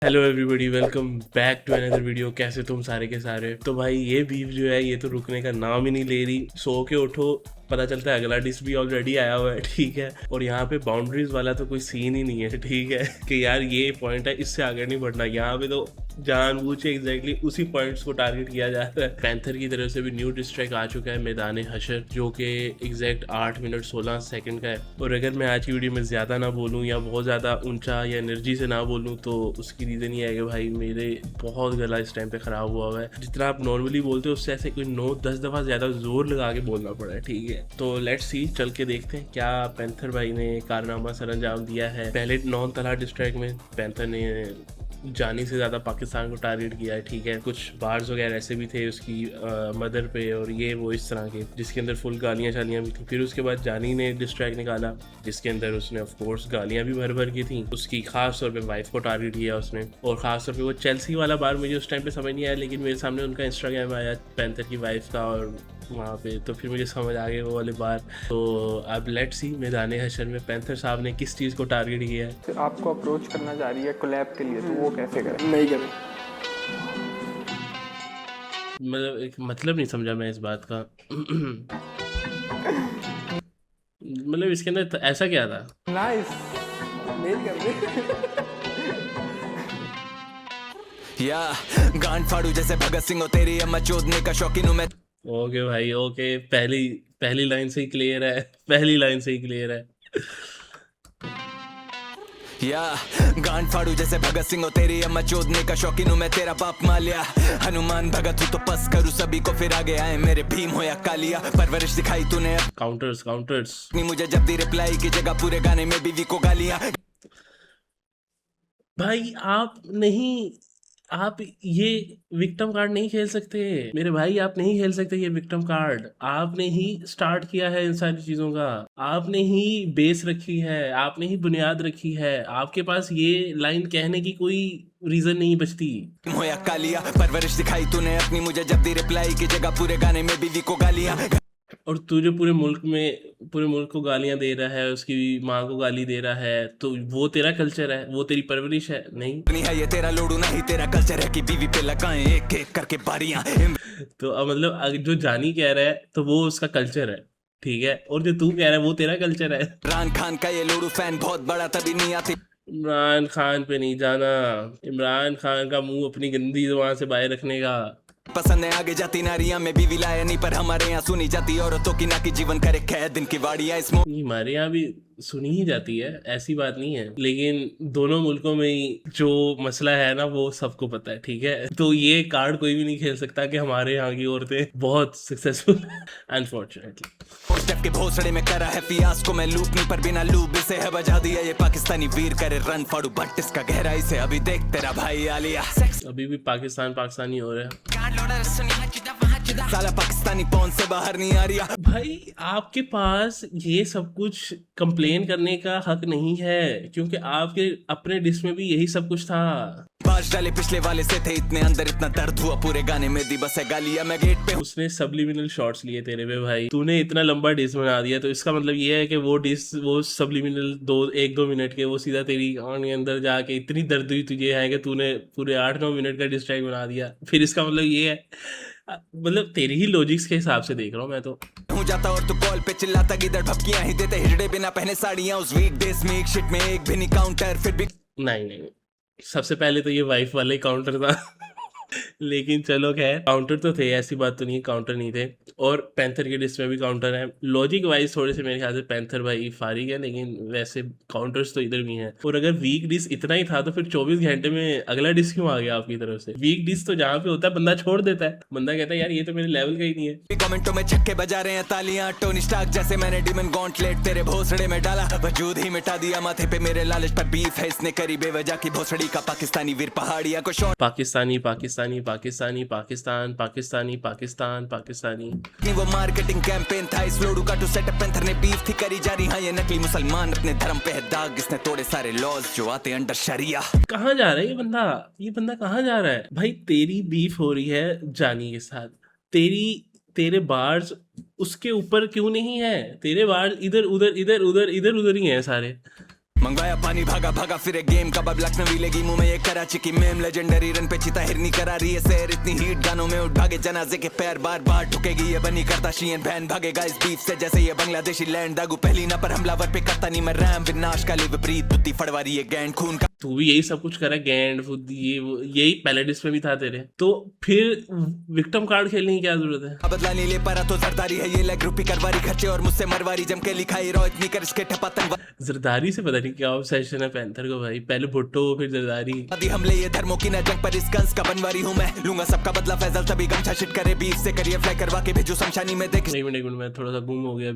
Hello everybody, welcome back to another video. कैसे तुम सारे के सारे। तो भाई ये बीफ जो है ये तो रुकने का नाम ही नहीं ले रही। सो के उठो, पता चलता है अगला डिश भी ऑलरेडी आया हुआ है। ठीक है, और यहाँ पे बाउंड्रीज वाला तो कोई सीन ही नहीं है। ठीक है कि यार ये पॉइंट है, इससे आगे नहीं बढ़ना। यहाँ पे तो जानबूझ के एग्जैक्टली उसी पॉइंट्स को टारगेट किया जा रहा है। पैंथर की तरफ से भी न्यू डिस्ट्रैक्ट आ चुका है, मैदान हशर, जो कि एग्जैक्ट 8 मिनट 16 सेकंड का है। और अगर मैं आज की वीडियो में ज़्यादा ना बोलूँ या बहुत ज़्यादा ऊंचा या एनर्जी से ना बोलूँ तो उसकी रीज़न ये है कि भाई मेरे बहुत गला इस टाइम पे ख़राब हुआ है। जितना आप नॉर्मली बोलते हो उससे ऐसे कोई 9-10 दफ़ा ज़्यादा जोर लगा के बोलना पड़ा है। ठीक है, तो लेट्स सी, चल के देखते हैं क्या पैंथर भाई ने कारनामा सर अंजाम दिया है। पहले नॉन तला डिस्ट्रैक्ट में पैंथर ने जानी से ज़्यादा पाकिस्तान को टारगेट किया है। ठीक है, कुछ बार्स वगैरह ऐसे भी थे उसकी मदर पे और ये वो इस तरह के, जिसके अंदर फुल गालियाँ शालियाँ भी थी। फिर उसके बाद जानी ने डिस्ट्रैक्ट निकाला जिसके अंदर उसने ऑफ कोर्स गालियाँ भी भर भर की थी। उसकी खास तौर पे वाइफ को टारगेट किया उसने, और खास तौर पे वो चेल्सी वाला बार मुझे उस टाइम पे समझ नहीं आया, लेकिन मेरे सामने उनका इंस्टाग्राम आया पैंथर की वाइफ का और वहाँ पे तो फिर मुझे समझ आ गया वो वाले बार। तो अब लेट्स सी मैदान हशर में पैंथर साहब ने किस चीज़ को टारगेट किया है। फिर आपको अप्रोच करना चाह रही है कोलैब के लिए, तो वो कैसे करें? नहीं करें। मतलब एक मतलब नहीं समझा मैं इस बात का। मतलब इसके अंदर ऐसा क्या था? नाइस, नहीं कर रहे। या गांड फाड़ू जैसे भगत सिंह हो, तेरी अम्मा चोदने का शौकीन हूं मैं। ओके भाई ओके, पहली पहली लाइन से ही क्लियर है। पहली लाइन से ही क्लियर है। या गांड फाड़ू जैसे भगत सिंह हो, तेरी अम्मा चोदने का शौकीन हूं मैं। तेरा बाप मालिया हनुमान भगत हूं तो पस करूं सभी को, फिर आगे आए मेरे भीम हो या कालिया। परवरिश दिखाई तूने काउंटर्स काउंटर्स। अपनी, मुझे जब दी रिप्लाई की जगह पूरे गाने में बीवी को गालियां। भाई आप ये विक्टिम कार्ड नहीं खेल सकते मेरे भाई। आप नहीं खेल सकते ये विक्टिम कार्ड। आपने ही स्टार्ट किया है इन सारी चीजों का, आपने ही बेस रखी है, आपने ही बुनियाद रखी है। आपके पास ये लाइन कहने की कोई रीजन नहीं बचती। हो या कालिया, परवरिश दिखाई तूने अपनी, मुझे जब दी रिप्लाई की जगह पूरे गाने में बीवी को गालियां। और तू जो पूरे मुल्क को गालियां दे रहा है, उसकी माँ को गाली दे रहा है, तो वो तेरा कल्चर है, वो तेरी परवरिश है? नहीं है ये तेरा लोडू नहीं तेरा कल्चर है कि बीवी पे लगाएं एक एक करके बारियां। तो अब मतलब जो जानी कह रहा है तो वो उसका कल्चर है, ठीक है, और जो तू कह रहा है वो तेरा कल्चर है। इमरान खान का ये लोडू फैन बहुत बड़ा, तभी नहीं आती। इमरान खान पे नहीं जाना। इमरान खान का मुंह अपनी गंदी जुबान से बाहर रखने का। पसंद है आगे जाती नारियां में बीवी लाया नहीं, पर हमारे यहाँ सुनी जाती औरतों की ना की जीवन करे कैद दिन की वाड़ियां। इस हमारे यहाँ भी सुनी ही जाती है, ऐसी बात नहीं है, लेकिन दोनों मुल्कों में ही जो मसला है ना वो सबको पता है। ठीक है, तो ये कार्ड कोई भी नहीं खेल सकता कि हमारे यहाँ की औरतें बहुत सक्सेसफुल है, अनफॉर्चुनेटली। स्टेप के भोसड़े में करा है फियास को मैं लूप नहीं, पर बिना लूप से है बजा दिया ये पाकिस्तानी वीर करे रन फाड़ू बट इसका गहराई से अभी देख तेरा भाई आलिया। अभी भी पाकिस्तानी हो रहा है। साला पाकिस्तानी पौन से बाहर नहीं आ रहा। भाई आपके पास ये सब कुछ कंप्लेन करने का हक नहीं है, क्योंकि आपके अपने डिश में भी यही सब कुछ था। बाज डाले पिछले वाले से थे इतने अंदर, इतना दर्द हुआ पूरे गाने में दी बस है गालियां। मैं गेट पे उसने सब्लिमिनल शॉट्स लिए तेरे पे भाई। तूने इतना लंबा डिश बना दिया, तो इसका मतलब ये है कि वो डिश, वो सब्लिमिनल 1-2 मिनट के, वो सीधा तेरी आंख के अंदर जाके इतनी दर्द हुई तुझे है कि तूने पूरे 8-9 मिनट का डिस्ट्रैक्ट बना दिया। फिर इसका मतलब ये है, मतलब तेरी ही लॉजिक्स के हिसाब से देख रहा हूँ मैं तो। हूँ जाता और तू कॉल पे चिल्लाता गिदड़ भपकियां ही देते हिजड़े बिना पहने साड़ियां। उस वीक डेज में एक शिट में एक भी नहीं काउंटर, फिर भी नहीं, सबसे पहले तो ये वाइफ वाले काउंटर था। लेकिन चलो खैर, काउंटर तो थे, ऐसी बात तो नहीं काउंटर नहीं थे। और पैंथर के डिश में भी काउंटर है। लॉजिक वाइज थोड़े से मेरे ख्याल से पैंथर भाई फारिग है, लेकिन वैसे काउंटर्स तो इधर भी हैं। और अगर वीक डिश इतना ही था तो फिर 24 घंटे में अगला डिश क्यों आ गया आपकी तरफ से? वीक डिश तो जहाँ पे होता है बंदा छोड़ देता है, बंदा कहता है यार ये तो मेरे लेवल का ही नहीं है। कमेंटों में छक्के बजा रहे हैं तालियां। टोनी स्टार्क जैसे मैंने डिमन गॉन्टलेट तेरे भोसड़े में डाला, वजूद ही मिटा दिया माथे पे मेरे लालच पर बीफ है इसने करी बेवजह की भोसड़ी का। पाकिस्तानी वीर पहाड़िया को शॉट पाकिस्तानी पाकिस्तानी पाकिस्तानी पाकिस्तान पाकिस्तानी पाकिस्तान पाकिस्तानी। वो मार्केटिंग कैंपेन था इस लोडू का टू सेटअप। पैंथर ने बीफ थी करी जा रही। हाँ ये नकली मुसलमान अपने धर्म पे है दाग, इसने तोड़े सारे लॉज जो आते अंडर शरिया। कहाँ जा रहा है ये बंदा कहाँ जा रहा है भाई? तेरी बीफ हो रही है जानी के साथ, तेरे बार्स उसके ऊपर क्यों नहीं है? तेरे बार्स इधर उधर इधर उधर इधर उधर ही हैं सारे। मंगवाया पानी भागा भागा फिर एक गेम का बबलक नवी लगी मुंह में ये कराची की मेम लेजेंडरी रन पे चिता हिरनी करा रही है सैर इतनी हीट गानों में उठ भागे जनाजे के पैर बार बार ठुकेगी ये बनी करता शीन बहन भागेगा इस बीफ से जैसे ये बांग्लादेशी लैंड दागू पहली ना पर हमलावर पे करता नहीं मैं रैम विनाश काली विपरीत बुद्धि फड़वारी ये गैंड खून का तू भी यही सब कुछ करा गैंड बुद्धि यही पहले डिस्क में भी था तेरे, तो फिर विक्टिम कार्ड खेलने की क्या जरूरत है? बदला नहीं ले पा रहा तो जरदारी है ये लेग रूपी करवारी खर्चे और मुझसे मरवारी जम के लिखाई रो इतनी कर इसके ठपा तंग जरदारी से पता नहीं क्या ऑब्सेशन है पैंथर को भाई, पहले भुट्टो फिर जरदारी। आदि हमले ये धर्मों की न जंग पर इस कंस का बनवारी हूँ मैं लूंगा सबका बदला फैजल तभी गमछा शिट करे बीफ से करिए फ्लाई करवा के भेजू शमशानी में देख एक मिनट मैं थोड़ा सा गुम हो गया।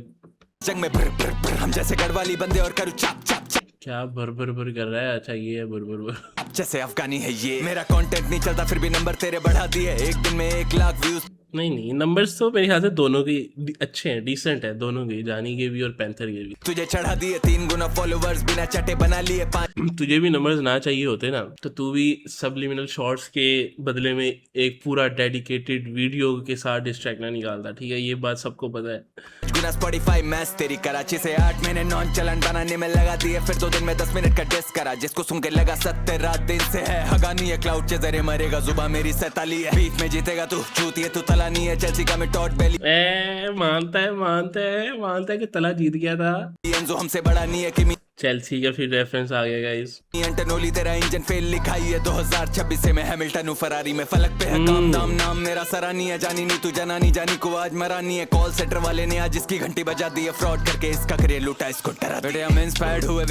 जंग में भर भर भर हम जैसे गढ़वाली बंदे और करूँ चाप चाप चाप क्या भर कर रहा है? अच्छा ये है भर जैसे अफगानी है ये मेरा कंटेंट नहीं चलता फिर भी नंबर तेरे बढ़ा दिए एक दिन में 1 लाख व्यूज। नहीं नंबर्स तो मेरे ख्याल से दोनों के अच्छे हैं, डिसेंट है दोनों के, जानी के भी और पैंथर के भी। तुझे चढ़ा दिए 3 गुना फॉलोवर्स बिना चटे बना लिए 5। तुझे भी नंबर्स ना चाहिए होते ना तो तू भी सबलिमिनल शॉर्ट्स के बदले में एक पूरा डेडिकेटेड वीडियो के साथ डिस्ट्रैक्ट ना निकालता, ठीक है? ये बात सबको पता है। गुना Spotify मैच तेरी कराची से 8 महीने नॉन चलन बनाने में लगा दिए फिर 2 दिन में 10 मिनट का डिस्क करा जिसको सुन के लगा 70 रात दिन से है हगानी है क्लाउड के जरिए मरेगा जुबा मेरी सैताली है बीफ में जीतेगा तू चूती है तू तला नहीं है चेल्सी का मैं टॉट बेली मानता है कि तला जीत गया था। एंजो हमसे बड़ा नहीं है कि चेल्सी का फिर रेफरेंस आ गया गाइस। एंटोनोली तेरा इंजन फेल लिखाई है 2026 से मैं हैमिल्टन हूँ फरारी में फलक पे है काम दाम नाम मेरा सरानी है जानी नहीं तू जनानी जानी को आज मरानी है कॉल सेंटर वाले ने आज इसकी घंटी बजा दी है फ्रॉड करके इसका करियर लूटा इसको डरा बेटे हम इंस्पायर्ड हुए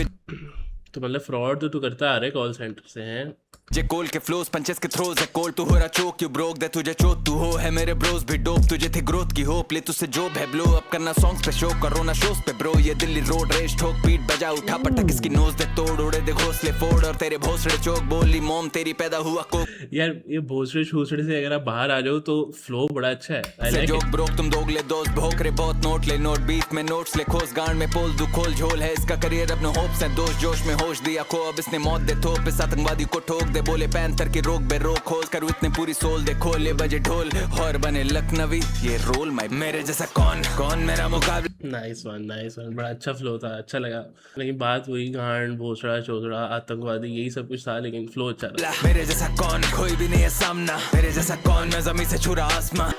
तो मतलब फ्रॉड तो तू करता आ रहा है कॉल सेंटर से हैं। जे कोल के फ्लोज पंचेस के थ्रोज है कोल तू हो रहा चोक यू ब्रोक दे तुझे चोट तू हो है मेरे ब्रोज भी डोप तुझे थे ग्रोथ की होप ले तुझसे जॉब है ब्लो अप करना सॉन्ग्स पे शो करो ना शोज पे ब्रो ये दिल्ली रोड रेस ठोक पीट बजा उठा पटक इसकी नोज दे तोड़ उड़े दे घोंसले फोड़ और तेरे भोसड़े चोक बोली मोम तेरी पैदा हुआ को यार ये भोसड़े छूसड़े से अगर आप बाहर आ जाओ तो फ्लो बड़ा अच्छा है। आई लाइक जोक ब्रोक तुम दोगले दोस्त भोक रे बहुत नोट ले नोट बीफ में नोट्स ले खोस गांड में पोल दू खोल झोल है इसका करियर अपने होप्स है दोस्त जोश में होश दिया खो अब इसने मौत दे थोप इस आतंकवादी को ठोक दे बोले पैंथर की रोक बे रोक खोज करूँ इतने पूरी सोल दे खोले बजे ढोल और बने लखनवी ये रोल माई मेरे जैसा कौन मेरा मुकाबला। नाइस वन बड़ा अच्छा फ्लो था, अच्छा लगा। लेकिन बात वही गांड भोसड़ा चौधड़ा आतंकवादी यही सब कुछ था लेकिन फ्लो अच्छा था। मेरे जैसा कौन कोई भी नहीं है सामना मेरे जैसा कौन मैं जमीन से छुरा आसमां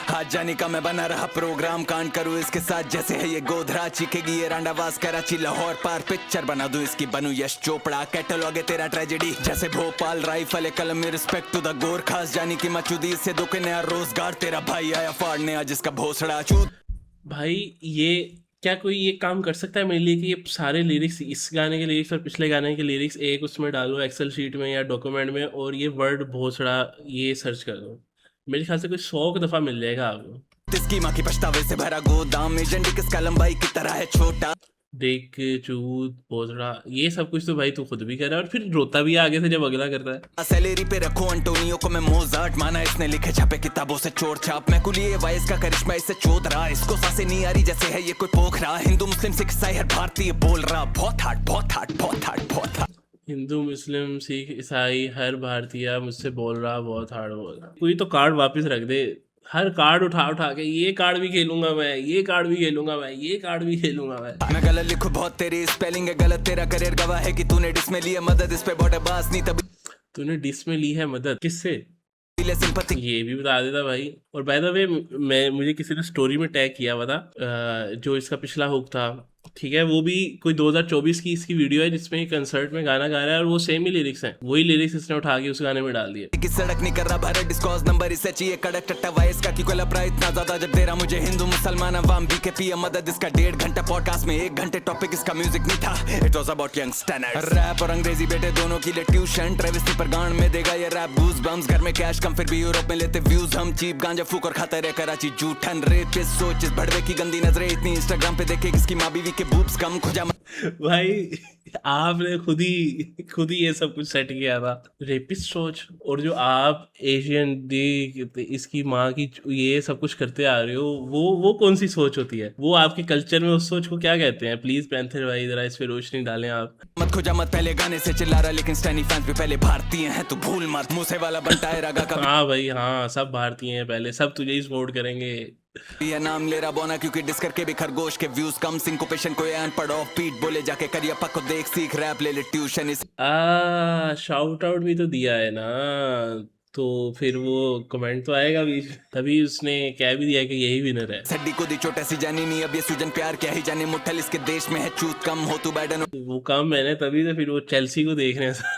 हाथ जाने का मैं बना रहा प्रोग्राम कांड करूँ इसके साथ जैसे है ये गोधरा चीखेगी ये रांडावास कराची लाहौर पार पिक्चर बना दूं इसकी बनूं यश चोपड़ा कैटलॉग है तेरा ट्रेजेडी जैसे भोपाल राइफल कलम में रिस्पेक्ट टू द गोर खास जानी की मचूदी से दो के नया रोजगार तेरा भाई आया फाड़ने आज इसका भोसड़ा चूत। भाई ये क्या कोई ये काम कर सकता है मेरे लिए कि ये सारे लिरिक्स इस गाने के लिरिक्स और पिछले गाने के लिरिक्स एक उसमें डालो एक्सेल शीट में या डॉक्यूमेंट में और ये वर्ड भोसड़ा ये सर्च कर दो, मेरे ख्याल से कोई 100 दफा मिल जाएगा आपको। इसकी माँ की पछतावे से भरा गोदाम में झंडी किसका लंबाई की तरह है छोटा देख चूत भोसड़ा ये सब कुछ तो भाई तू खुद भी कर रहा है और फिर रोता भी आगे से जब अगला करता है। सैलरी पे रखो अंटोनियो को मैं मोजार्ट माना इसने लिखे छापे किताबों से चोर छाप मैं कुलिए वाइस का करिश्मा इससे चोद रहा इसको सांसें नहीं आ रही जैसे है ये कोई पोख रहा हिंदू मुस्लिम सिख ईसाई हर भारतीय बोल रहा बहुत हार्ड हिंदू मुस्लिम सिख ईसाई हर भारतीय मुझसे बोल रहा बहुत हार्ड बोल रहा। कोई तो कार्ड वापस रख दे, हर कार्ड उठा के ये कार्ड भी खेलूंगा मैं, ये कार्ड भी खेलूंगा मैं, ये कार्ड भी खेलूंगा मैं गलत लिखू बहुत तेरी स्पेलिंग है गलत तेरा करियर गवाह है कि तूने डिस में लिया मदद इस पे बॉर्डर बास नहीं तभी तूने डिस में ली है मदद किससे सिंपैथी ये भी बता देता भाई। और बाय द वे मुझे किसी ने स्टोरी में टैग किया हुआ था जो इसका पिछला हुक था, ठीक है, वो भी कोई 2024 की इसकी वीडियो है जिसमें कंसर्ट में गाना गा रहा है और वो सेम ही लिरिक्स हैं, वही लिरिक्स इसने उठा के उस गाने में डाल दिए। कि सड़क नहीं कर रहा भारत डिस्कॉस नंबर इसे चाहिए कड़क टट्टा वाइस का क्यों लपरा इतना ज्यादा जब दे रहा मुझे हिंदू मुसलमान अवाम बीकेपी मदद इसका 1.5 घंटा पॉडकास्ट में 1 घंटे टॉपिक इसका म्यूजिक नहीं था it was about young standards rap और अंग्रेजी बेटे दोनों की ले ट्यूशन ट्रेविस पर गांड में देगा ये रैप गूज बम्स घर में कैश कम फिर भी यूरोप में लेते व्यूज हम चीप गांजा फूक और खाता रहे कराची जूठन रेत पे सोच इस भड़वे की गंदी नजरें इतनी इंस्टाग्राम पे देखे किसकी माँ बीवी के बूब्स कम खुजा भाई आपने खुद ही ये सब कुछ सेट किया था। रेपिस्ट सोच और जो आप एशियन दी इसकी माँ की ये सब कुछ करते आ रहे हो वो कौन सी सोच होती है? वो आपके कल्चर में उस सोच को क्या कहते हैं? प्लीज पैंथर भाई जरा इस पे रोशनी डालें आप। मत खुजा मत पहले गाने से चिल्ला रहा लेकिन स्टैनी फैंस भी पहले भारतीय हैं तू भूल मत मुझसे वाला बनता है रगा का। हाँ भाई हाँ सब भारतीय हैं पहले, सब तुझे ही सपोर्ट करेंगे ये नाम ले रहा बोना क्योंकि डिस करके भी खरगोश के व्यूज कम सिंकोपेशन को अनपढ़ ऑफ बीट बोले जाके करियप्पा को देख सीख रैप ले ले ट्यूशन इस शाउट आउट भी तो दिया है ना, तो फिर वो कमेंट तो आएगा भी, तभी उसने कह भी दिया कि यही विनर है। सड्डी को दी चोट ऐसी जानी नहीं अब ये सूजन प्यार क्या ही जाने मुठल इसके देश में है चूत कम हो तू बैडन वो काम मैंने तभी तो फिर वो चेल्सी को देखने से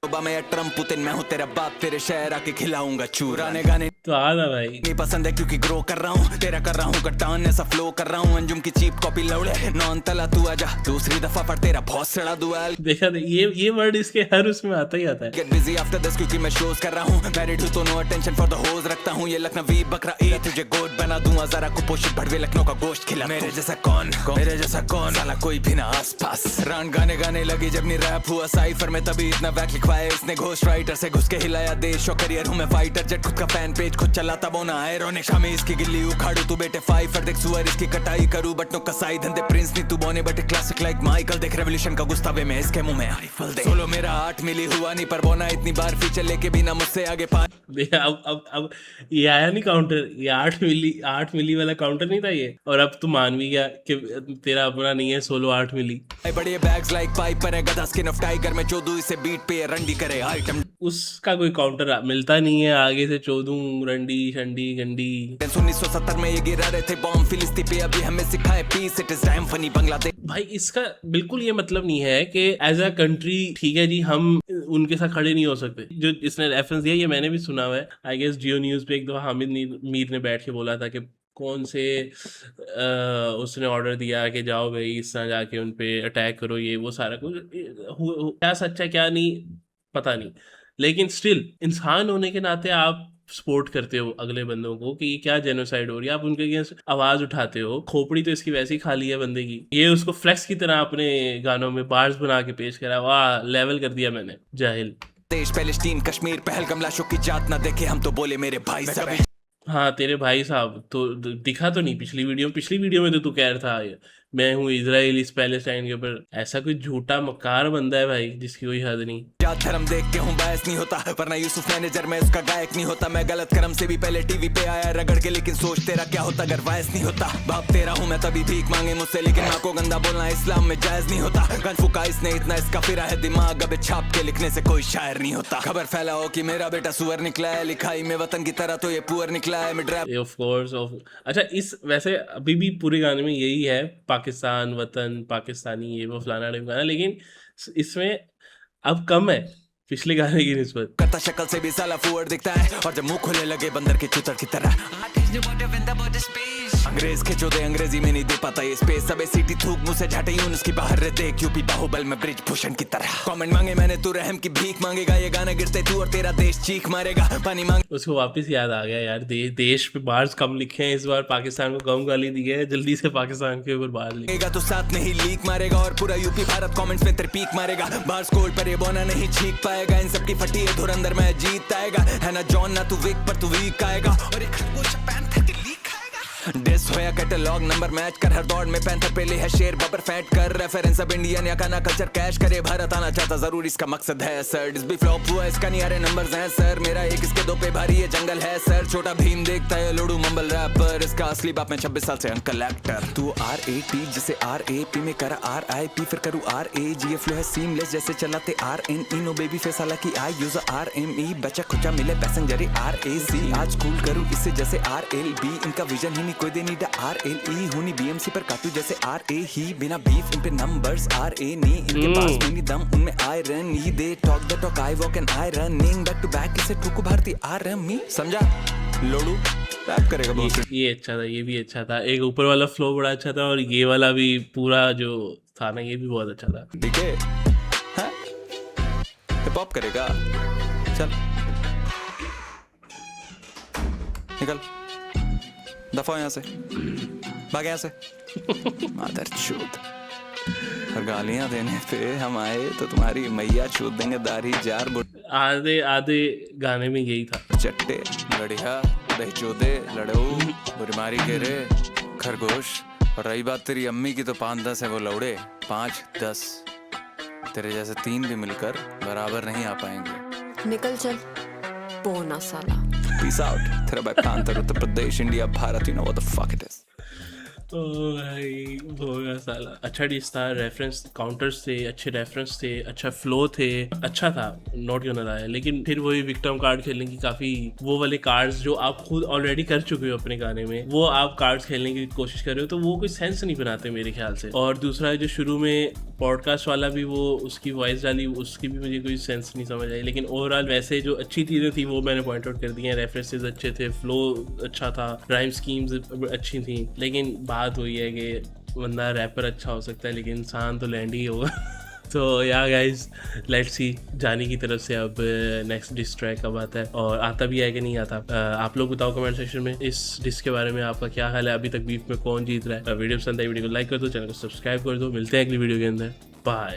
ओबामा या ट्रम्प पुतिन मैं हूँ तेरा बाप तेरे शहर आके खिलाऊंगा चूराने गाने तो आना भाई नहीं पसंद है क्योंकि ग्रो कर रहा हूँ तेरा कर रहा हूँ कट्टान ऐसा फ्लो कर रहा हूँ अंजुम की चीप कॉपी लौड़े नॉन तला तू आजा दूसरी दफा पर तेरा बहुत सड़ा दुआ देखा ये वर्ड इसके हर उसमें आता ही आता है। गेट बिजी आफ्टर दिस क्योंकि मैं शोज कर रहा हूँ मैरिड हूँ तो नो अटेंशन फॉर द होज रखता हूँ ये लखनवी बकरा ए तुझे गोद बना दूंगा जरा कुपोषित भड़वे लखनऊ का गोश्त खिला मेरे जैसा कौन मेरे जैसा कौन साला कोई भी ना आस पास रान गाने गाने लगी जब नहीं रैप हुआ साइफर में तभी इतना वैक लिखवाया इसने घोस्ट राइटर से घुस के हिलाया देश और करियर हूँ मैं फाइटर जेट खुद का फैन पेज खुद चलाता बोना आयरॉनिक शामी इसकी गिल्ली उखाड़ू तू बेटे फाइफर देख सुअर इसकी कटाई करूँ बटनों कसाई धंधे प्रिंस नहीं तू बोने बटे क्लासिक लाइक माइकल देख रेवोल्यूशन का गुस्तावे में इसके मुंह में आईफल दे सोलो मेरा 8 मिली हुआ नहीं पर बोना इतनी बार फीचर लेके बिना मुझसे आगे पार अब ये आया नहीं काउंटर, ये 8 मिली वाला काउंटर नहीं था ये, और अब तू मान भी गया कि तेरा अपना नहीं है सोलो 8 मिली। बड़े बैग्स लाइक पाइपर है गधा स्किन ऑफ टाइगर में चोदू इसे बीट पे रंडी करे आइटम उसका कोई काउंटर मिलता नहीं है आगे से चोदू रंडी शंडी गंडी। 1970 में ये गिरा रहे थे बॉम्ब फिलिस्ती पे अभी हमें सिखाए piece it is damn funny Bangladesh. भाई इसका बिल्कुल ये मतलब नहीं है कि एज अ कंट्री ठीक है जी हम उनके साथ खड़े नहीं हो सकते। जो इसने रेफरेंस दिया ये मैंने भी सुना हुआ है, आई गेस जियो न्यूज पे एक दफा हामिद मीर ने बैठ के बोला था कि कौन से उसने ऑर्डर दिया कि जाओ भाई इस तरह जाके उन पे अटैक करो, ये वो सारा कुछ क्या सच है क्या नहीं पता नहीं, लेकिन स्टिल इंसान होने के नाते आप सपोर्ट करते हो अगले बंदों को कि ये क्या जेनोसाइड हो रही है, आप उनके अगेंस्ट आवाज उठाते हो। खोपड़ी तो इसकी वैसे ही खाली है बंदे की, ये उसको फ्लेक्स की तरह अपने गानों में बार्स बना के पेश करा, वाह लेवल कर दिया मैंने जाहिल। देश पैलेस्टीन कश्मीर पहलगाम लाशों की जात ना देखे हम तो बोले मेरे भाई सब। हाँ तेरे भाई साहब तो दिखा तो नहीं पिछली वीडियो में तो तू कह रहा था मैं हूँ इजराइल इस पैलेस्टाइन के ऊपर, ऐसा कोई झूठा मक्कार बंदा है भाई जिसकी कोई हद नहीं। जात धर्म देख के हूँ बायस नहीं होता वरना यूसुफ मैनेजर में उसका गायक नहीं होता मैं गलत कर्म से भी पहले टीवी पे आया रगड़ के लेकिन सोच तेरा क्या होता अगर वायस नहीं होता बाप तेरा हूँ मैं तभी भीख मांगे मुझसे लेकिन माँ को गंदा बोलना इस्लाम में जायज नहीं होता गन फुका इसने इतना इसका फिरा है दिमाग अब छाप के लिखने से कोई शायर नहीं होता खबर फैलाओ कि मेरा बेटा सुअर निकला है लिखाई में वतन की तरह तो ये पुअर निकला है मिड रैप ऑफ कोर्स अच्छा इस वैसे अभी भी पूरे गाने में यही है पाकिस्तान वतन पाकिस्तानी ये वो फलाना ढिमकाना, लेकिन इसमें अब कम है पिछले गाने की निस्बत। करता शक्ल से भी साला फुअर दिखता है और जब मुंह खुले लगे बंदर के चुतर की तरह अंग्रेज के चौदह अंग्रेजी में नहीं दे पाता ये स्पेस सबे सीटी थूक मुंह से झाटे यूं उसकी बाहर रहते यूपी बाहुबल में ब्रिज भूषण की तरह कमेंट मांगे मैंने तू रहम की भीख मांगेगा ये गाना गिरते तू और तेरा देश चीख मारेगा पानी मांग उसको वापस याद आ गया यार देश पे बार्स कम लिखे हैं इस बार, पाकिस्तान को कम गाली दी है, जल्दी से पाकिस्तान के ऊपर बाहर लिखेगा तो साथ में ही लीक मारेगा और पूरा यूपी भारत कमेंट्स में तेरे पीक मारेगा बार्स कोड पर ये बोना नहीं छीक पाएगा इन सबकी फटी है धुरंधर में जीत आएगा है ना जॉन ना तू विक पर तू वीक आएगा और एक खरगोश पैंथर की लीक डिस होया कैटलॉग नंबर मैच कर हर दौड़ में पैंथर पे ले है शेर बबर फैट कर रेफरेंस अब इंडियन या काना कल्चर कैश करे भारत आना चाहता जरूर इसका मकसद है सर डिस भी फ्लॉप हुआ इसका नहीं आ रहे नंबर्स हैं सर मेरा एक इसके दो पे भारी ये जंगल है सर छोटा भीम देखता है लोडू मंबल रैपर इसका असली बाप में 26 साल से अंकल एक्टर तू RAT जिसे RAP में करा RIP फिर करूँ RAG फ्लो है सीमलेस जैसे चलाते RNE नो बेबी फेस हालांकि आई यूज RME बचा खुचा मिले पैसेंजर RAC आज स्कूल करूँ इससे जैसे RLB इनका विजन ही नहीं कोई दे नीड RLE हुनी BMC पर काटू जैसे RA ही बिना बीफ इन पे नंबर्स RA नी इनके पास में नहीं दम उनमें आयरन ही they talk the talk I walk and I running back to back इसे ठुकू भारती RME समझा लोडू रैप करेगा बहुत ये अच्छा था, ये भी अच्छा था, एक ऊपर वाला फ्लो बड़ा अच्छा था और ये वाला भी पूरा जो था ना ये भी बहुत अच्छा था। ठीक है हिप हॉप करेगा चल निकल दफा यहाँ से भाग यहाँ से मादर चूत और गालियां देने पे हम आए तो तुम्हारी मैया छूट देंगे दाढ़ी जार आधे गाने में यही था चट्टे लड़िया दही चोदे लड़ो बुरीमारी घेरे खरगोश और रही बात तेरी अम्मी की तो 5-10 है वो लौड़े 5-10 तेरे जैसे 3 भी मिलकर बराबर नहीं आ पाएंगे निकल चल पोना साला। Peace out. तेरा भाई प्रांतर Uttar Pradesh India Bharat, you know what the fuck it is. ओ भाई होगा साला। अच्छा डिश था, रेफरेंस काउंटर्स थे, अच्छे रेफरेंस थे, अच्छा फ्लो थे, अच्छा था, नॉट गॉना लाई। लेकिन फिर वही विक्टिम कार्ड खेलने की काफी, वो वाले कार्ड्स जो आप खुद ऑलरेडी कर चुके हो अपने गाने में, वो आप कार्ड्स खेलने की कोशिश कर रहे हो, तो वो कोई सेंस नहीं बनाते मेरे ख्याल से। और दूसरा जो शुरू में पॉडकास्ट वाला भी वो उसकी वॉइस डाली, उसकी भी मुझे कोई सेंस नहीं समझ आई। लेकिन ओवरऑल वैसे जो अच्छी चीज़ें थी वो मैंने पॉइंट आउट कर दी हैं। रेफरेंसेस अच्छे थे, फ्लो अच्छा था, राइम स्कीम्स अच्छी थी। लेकिन बात वही है कि बंदा रैपर अच्छा हो सकता है लेकिन इंसान तो लैंड ही होगा। तो या गाइज लेट्स सी जानी की तरफ से अब नेक्स्ट डिस ट्रैक कब आता है और आता भी है कि नहीं आता। आप लोग बताओ कमेंट सेक्शन में इस डिस के बारे में आपका क्या ख्याल है, अभी तक बीफ में कौन जीत रहा है। वीडियो पसंद आई वीडियो को लाइक कर दो, चैनल को सब्सक्राइब कर दो। मिलते हैं अगली वीडियो के अंदर, बाय।